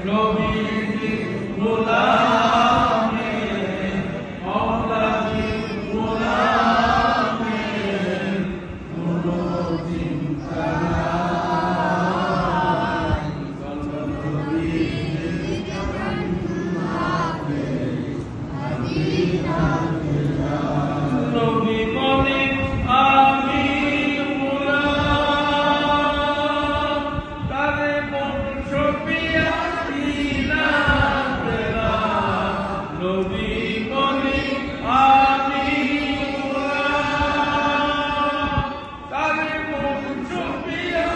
নবীজি গোলামে মাওলাজি গোলামে কোনো চিন্তা নাই নবীজি জান্নাতে মদিনা নবী বলে আমি গোলাম তারে বংশ পিয়া নবী বলে আমি গোলাম তারে বংশ পিয়া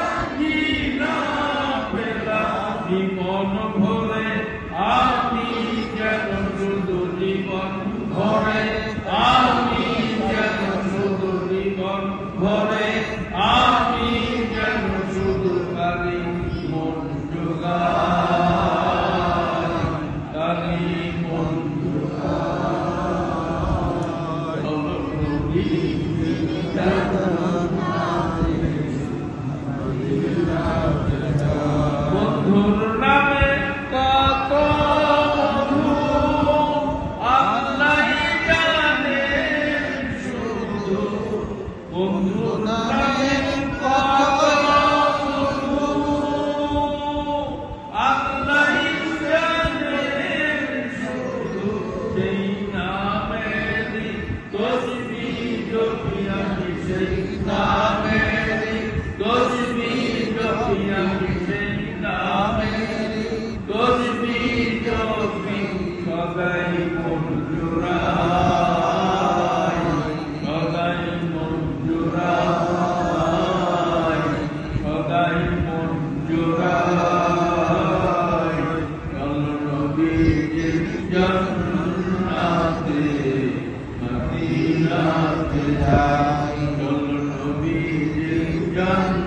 জীবন ভরে আমি যেন শুধু জীবন ভরে আমি যেন শুধু জীবন ভরে আমি যেন শুধু কালি মন জোগাই কালি মন বন্ধুর নামে কত মধু আল্লাহ জানে শুধু বন্ধুর নামে কত মধু আল্লাহ জানে শুধু সেই নামেরই তসবিহ জপি আমি সেই নামেরই তসবিহ জপি আমি সেই নামেরই তসবিহ জপি সদাই মন জোড়াই সদাই মন জোড়াই সদাই মন জোড়াই চল নবীজির জান্নাতে মদিনাতে যাই চল নবীজির জান্নাতে